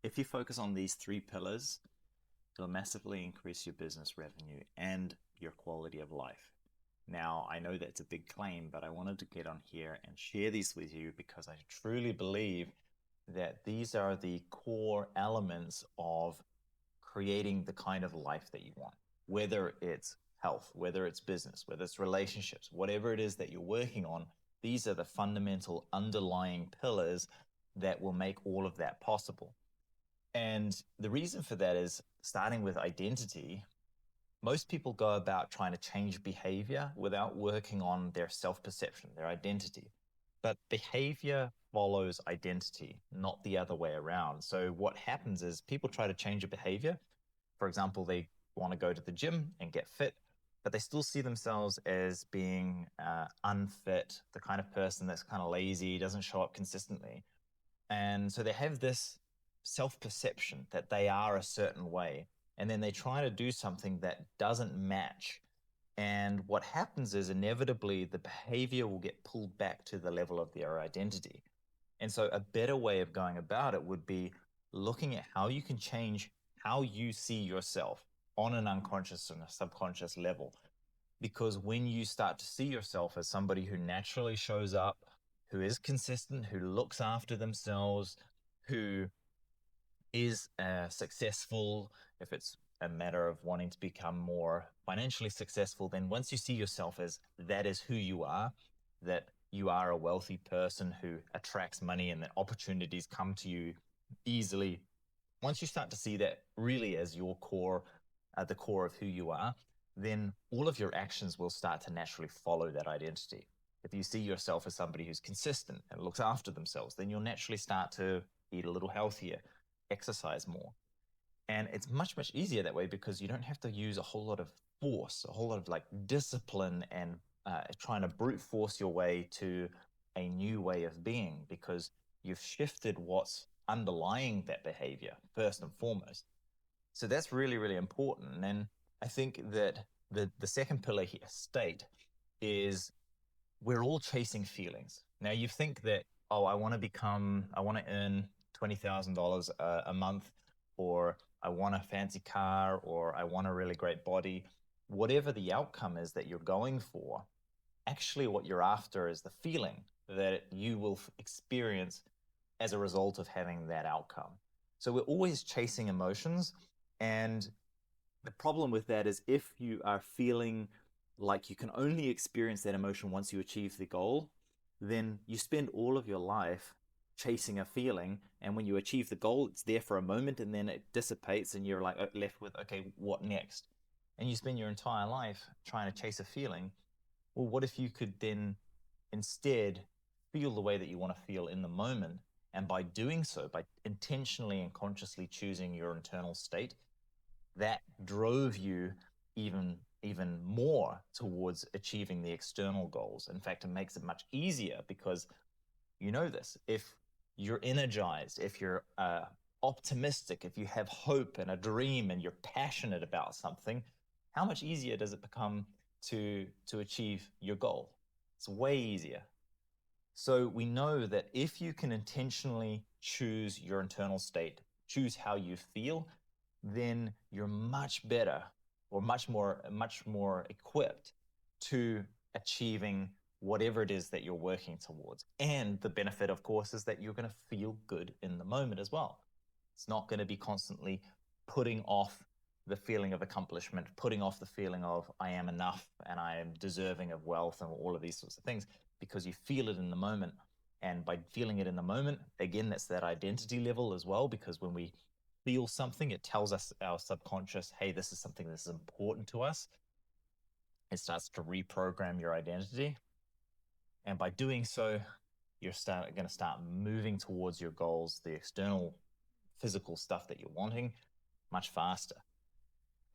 If you focus on these three pillars, it'll massively increase your business revenue and your quality of life. Now, I know that's a big claim, but I wanted to get on here and share these with you because I truly believe that these are the core elements of creating the kind of life that you want, whether it's health, whether it's business, whether it's relationships, whatever it is that you're working on. These are the fundamental underlying pillars that will make all of that possible. And the reason for that is starting with identity. Most people go about trying to change behavior without working on their self perception, their identity. But behavior follows identity, not the other way around. So, what happens is people try to change a behavior. For example, they want to go to the gym and get fit, but they still see themselves as being unfit, the kind of person that's kind of lazy, doesn't show up consistently. And so they have this self perception that they are a certain way. And then they try to do something that doesn't match. And what happens is inevitably the behavior will get pulled back to the level of their identity. And so a better way of going about it would be looking at how you can change how you see yourself on an unconscious and a subconscious level. Because when you start to see yourself as somebody who naturally shows up, who is consistent, who looks after themselves, who is successful, if it's a matter of wanting to become more financially successful, then once you see yourself as that is who you are, that you are a wealthy person who attracts money and that opportunities come to you easily, once you start to see that really as your core, the core of who you are, then all of your actions will start to naturally follow that identity. If you see yourself as somebody who's consistent and looks after themselves, then you'll naturally start to eat a little healthier, exercise more. And it's much, much easier that way because you don't have to use a whole lot of force, a whole lot of like discipline and trying to brute force your way to a new way of being because you've shifted what's underlying that behavior first and foremost. So that's really, really important. And I think that the second pillar here, state, is we're all chasing feelings. Now you think that, oh, I want to earn $20,000 a month, or I want a fancy car, or I want a really great body. Whatever the outcome is that you're going for, actually what you're after is the feeling that you will experience as a result of having that outcome. So we're always chasing emotions. And the problem with that is if you are feeling like you can only experience that emotion once you achieve the goal, then you spend all of your life chasing a feeling. And when you achieve the goal, it's there for a moment and then it dissipates and you're like left with, okay, what next? And you spend your entire life trying to chase a feeling. Well, what if you could then instead feel the way that you want to feel in the moment? And by doing so, by intentionally and consciously choosing your internal state, that drove you even more towards achieving the external goals. In fact, it makes it much easier because you know this. If you're energized, if you're optimistic, if you have hope and a dream and you're passionate about something, how much easier does it become to achieve your goal? It's way easier. So we know that if you can intentionally choose your internal state, choose how you feel, then you're much better or much more equipped to achieving whatever it is that you're working towards. And the benefit, of course, is that you're going to feel good in the moment as well. It's not going to be constantly putting off the feeling of accomplishment, putting off the feeling of I am enough and I am deserving of wealth and all of these sorts of things because you feel it in the moment. And by feeling it in the moment, again, that's that identity level as well, because when we feel something, it tells us our subconscious, hey, this is something that's important to us. It starts to reprogram your identity. And by doing so, you're going to start moving towards your goals, the external physical stuff that you're wanting, much faster.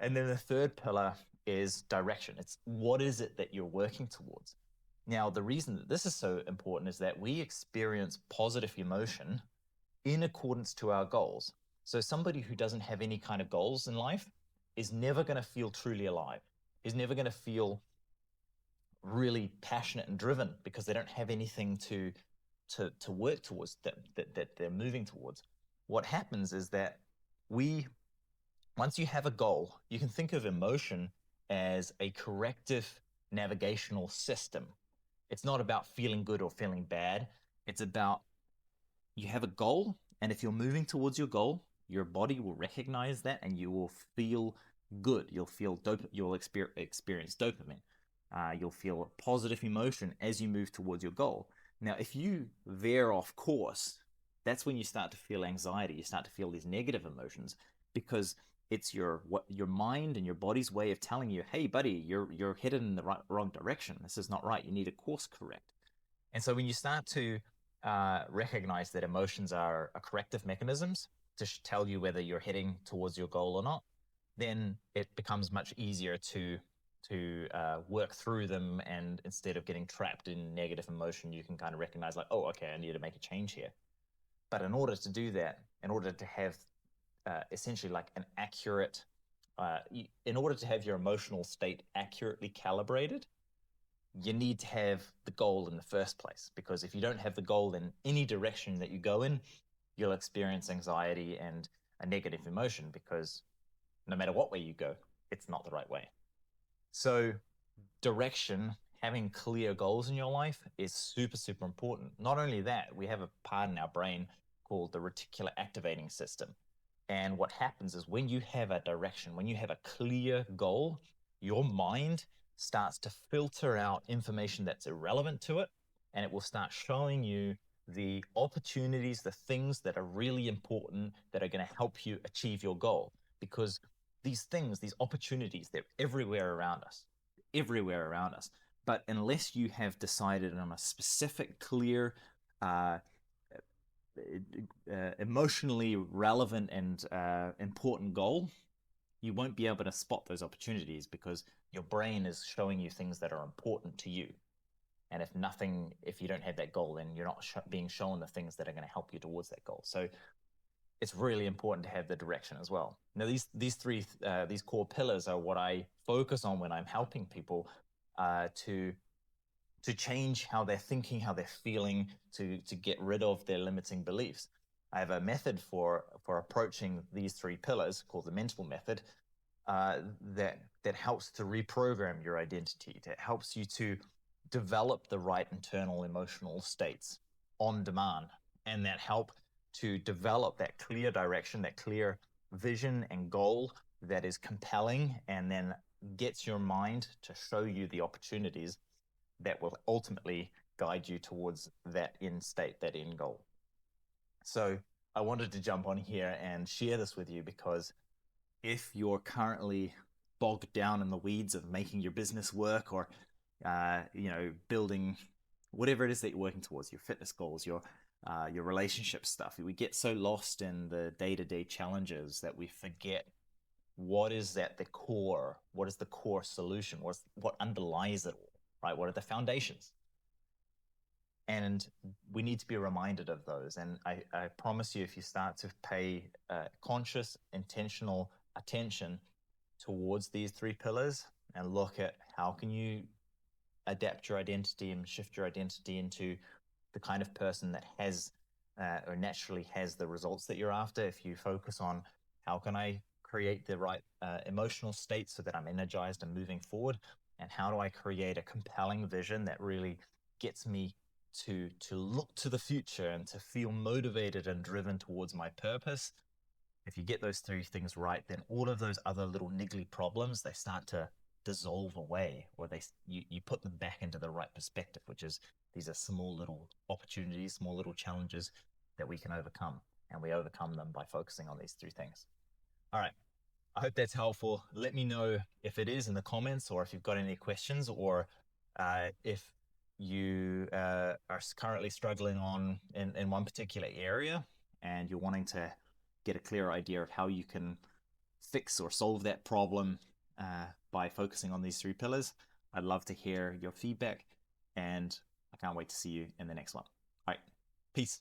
And then the third pillar is direction. It's what is it that you're working towards? Now, the reason that this is so important is that we experience positive emotion in accordance to our goals. So somebody who doesn't have any kind of goals in life is never going to feel truly alive. Is never going to feel really passionate and driven because they don't have anything to work towards that they're moving towards. what happens is that once you have a goal, you can think of emotion as a corrective navigational system. It's not about feeling good or feeling bad. It's about you have a goal, and if you're moving towards your goal, your body will recognize that and you will feel good. You'll experience dopamine. You'll feel positive emotion as you move towards your goal. Now, if you veer off course, that's when you start to feel anxiety. You start to feel these negative emotions because it's your mind and your body's way of telling you, "Hey, buddy, you're headed in the wrong direction. This is not right. You need a course correct." And so when you start to recognize that emotions are corrective mechanisms to tell you whether you're heading towards your goal or not, then it becomes much easier to work through them. And instead of getting trapped in negative emotion, you can kind of recognize like, oh, okay, I need to make a change here. But in order to do that, in order to have essentially like an accurate, in order to have your emotional state accurately calibrated, you need to have the goal in the first place, because if you don't have the goal in any direction that you go in, you'll experience anxiety and a negative emotion, because no matter what way you go, it's not the right way. So direction, having clear goals in your life is super, super important. Not only that, we have a part in our brain called the reticular activating system. And what happens is when you have a direction, when you have a clear goal, your mind starts to filter out information that's irrelevant to it, and it will start showing you the opportunities, the things that are really important that are going to help you achieve your goal. Because these things, these opportunities, they're everywhere around us, everywhere around us. But unless you have decided on a specific, clear, emotionally relevant and important goal, you won't be able to spot those opportunities, because your brain is showing you things that are important to you. And if you don't have that goal, then you're not being shown the things that are going to help you towards that goal. So it's really important to have the direction as well. Now, these core pillars are what I focus on when I'm helping people to change how they're thinking, how they're feeling, to get rid of their limiting beliefs. I have a method for approaching these 3 pillars called the mental method that helps to reprogram your identity, that helps you to develop the right internal emotional states on demand, and that help to develop that clear direction, that clear vision and goal that is compelling, and then gets your mind to show you the opportunities that will ultimately guide you towards that end state, that end goal. So I wanted to jump on here and share this with you, because if you're currently bogged down in the weeds of making your business work, or building whatever it is that you're working towards, your fitness goals, your relationship stuff, we get so lost in the day-to-day challenges that we forget what is at the core. What is the core solution? What underlies it all, right? What are the foundations? And we need to be reminded of those. And I promise you, if you start to pay conscious, intentional attention towards these 3 pillars and look at how can you adapt your identity and shift your identity into the kind of person that has or naturally has the results that you're after. If you focus on how can I create the right emotional state so that I'm energized and moving forward, and how do I create a compelling vision that really gets me to look to the future and to feel motivated and driven towards my purpose. If you get those 3 things right, then all of those other little niggly problems, they start to dissolve away, or you put them back into the right perspective, which is these are small little opportunities, small little challenges that we can overcome, and we overcome them by focusing on these 3 things. All right. I hope that's helpful. Let me know if it is in the comments, or if you've got any questions, or if you are currently struggling in one particular area and you're wanting to get a clear idea of how you can fix or solve that problem by focusing on these 3 pillars. I'd love to hear your feedback, and I can't wait to see you in the next one. All right, peace.